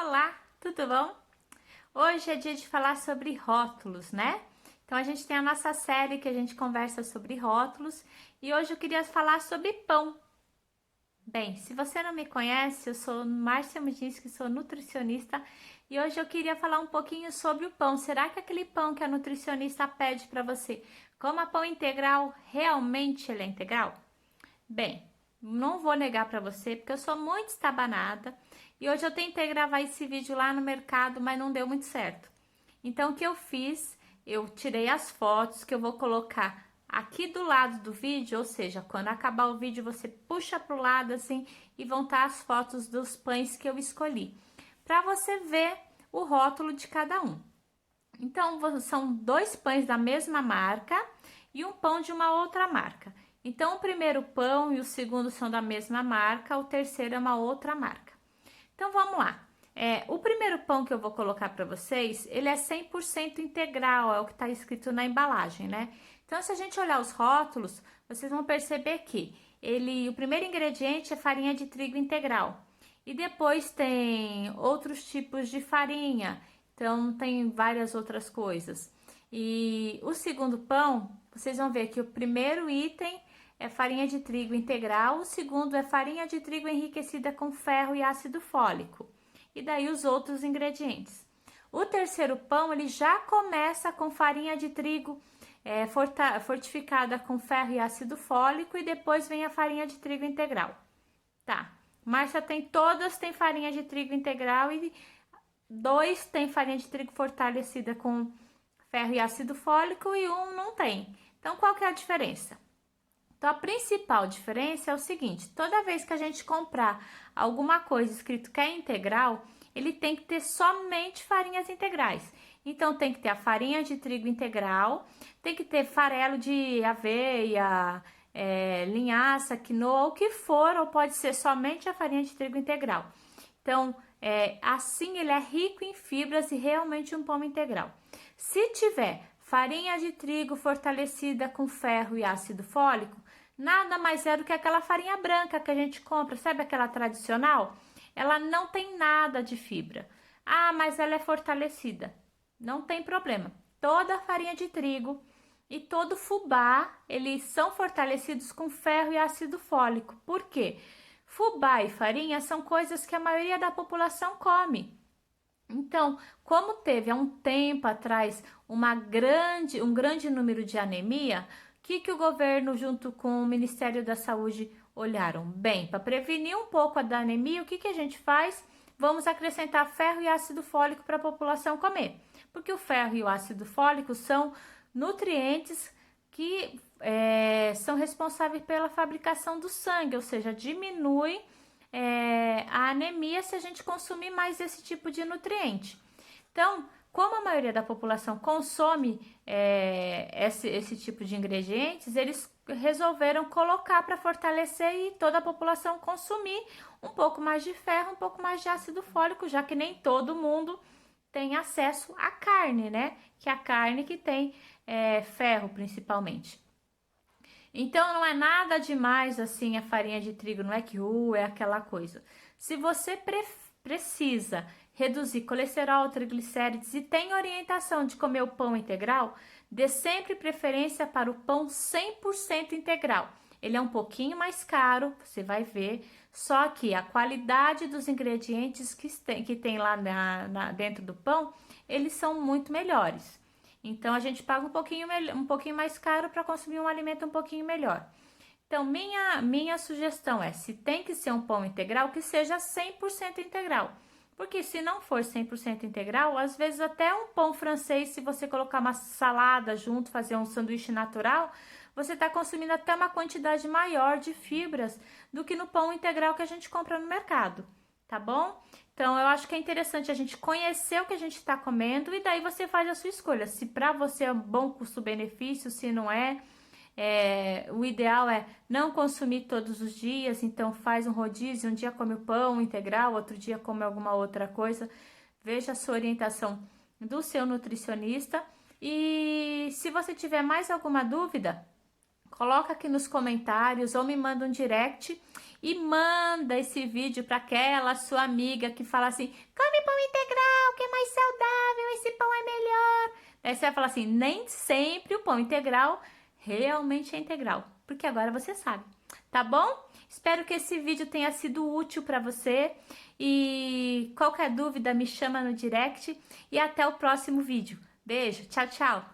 Olá, tudo bom? Hoje é dia de falar sobre rótulos, né? Então a gente tem a nossa série que a gente conversa sobre rótulos e hoje eu queria falar sobre pão. Bem, se você não me conhece, eu sou Márcia Mudinski, sou nutricionista e hoje eu queria falar um pouquinho sobre o pão. Será que aquele pão que a nutricionista pede para você coma pão integral, realmente ele é integral? Bem, não vou negar para você porque eu sou muito estabanada e hoje eu tentei gravar esse vídeo lá no mercado, mas não deu muito certo. Então o que eu fiz? Eu tirei as fotos que eu vou colocar aqui do lado do vídeo, ou seja, quando acabar o vídeo você puxa pro lado assim e vão estar as fotos dos pães que eu escolhi, para você ver o rótulo de cada um. Então, são dois pães da mesma marca e um pão de uma outra marca. Então, o primeiro pão e o segundo são da mesma marca, o terceiro é uma outra marca. Então, vamos lá. O primeiro pão que eu vou colocar para vocês, ele é 100% integral, é o que está escrito na embalagem, né? Então, se a gente olhar os rótulos, vocês vão perceber que o primeiro ingrediente é farinha de trigo integral. E depois tem outros tipos de farinha, então tem várias outras coisas. E o segundo pão, vocês vão ver que o primeiro item é farinha de trigo integral, o segundo é farinha de trigo enriquecida com ferro e ácido fólico. E daí os outros ingredientes. O terceiro pão, ele já começa com farinha de trigo fortificada com ferro e ácido fólico e depois vem a farinha de trigo integral. Tá, Márcia, todas têm farinha de trigo integral e dois tem farinha de trigo fortalecida com ferro e ácido fólico e um não tem. Então, qual que é a diferença? Então, a principal diferença é o seguinte: toda vez que a gente comprar alguma coisa escrito que é integral, ele tem que ter somente farinhas integrais. Então, tem que ter a farinha de trigo integral, tem que ter farelo de aveia, linhaça, quinoa, o que for, ou pode ser somente a farinha de trigo integral. Então, assim ele é rico em fibras e realmente um pão integral. Se tiver farinha de trigo fortalecida com ferro e ácido fólico, nada mais é do que aquela farinha branca que a gente compra, sabe aquela tradicional? Ela não tem nada de fibra. Ah, mas ela é fortalecida. Não tem problema. Toda a farinha de trigo e todo fubá, eles são fortalecidos com ferro e ácido fólico. Por quê? Fubá e farinha são coisas que a maioria da população come. Então, como teve há um tempo atrás um grande número de anemia, que o governo, junto com o Ministério da Saúde, olharam? Bem, para prevenir um pouco da anemia, o que a gente faz? Vamos acrescentar ferro e ácido fólico para a população comer. Porque o ferro e o ácido fólico são nutrientes que são responsáveis pela fabricação do sangue, ou seja, diminui a anemia se a gente consumir mais esse tipo de nutriente. Então, como a maioria da população consome esse tipo de ingredientes, eles resolveram colocar para fortalecer e toda a população consumir um pouco mais de ferro, um pouco mais de ácido fólico, já que nem todo mundo tem acesso à carne, né? Que é a carne que tem ferro principalmente. Então não é nada demais assim a farinha de trigo, não é que é aquela coisa. Se você precisa reduzir colesterol, triglicérides e tem orientação de comer o pão integral, dê sempre preferência para o pão 100% integral. Ele é um pouquinho mais caro, você vai ver, só que a qualidade dos ingredientes que tem lá dentro do pão, eles são muito melhores. Então, a gente paga um pouquinho mais caro para consumir um alimento um pouquinho melhor. Então, minha sugestão é, se tem que ser um pão integral, que seja 100% integral. Porque se não for 100% integral, às vezes até um pão francês, se você colocar uma salada junto, fazer um sanduíche natural, você está consumindo até uma quantidade maior de fibras do que no pão integral que a gente compra no mercado, tá bom? Então, eu acho que é interessante a gente conhecer o que a gente está comendo e daí você faz a sua escolha. Se para você é um bom custo-benefício, se não é, o ideal é não consumir todos os dias, então faz um rodízio, um dia come o pão integral, outro dia come alguma outra coisa. Veja a sua orientação do seu nutricionista e se você tiver mais alguma dúvida, coloca aqui nos comentários ou me manda um direct e manda esse vídeo para aquela sua amiga que fala assim: come pão integral, que é mais saudável, esse pão é melhor. Aí você vai falar assim: nem sempre o pão integral realmente é integral, porque agora você sabe, tá bom? Espero que esse vídeo tenha sido útil para você e qualquer dúvida me chama no direct e até o próximo vídeo. Beijo, tchau, tchau!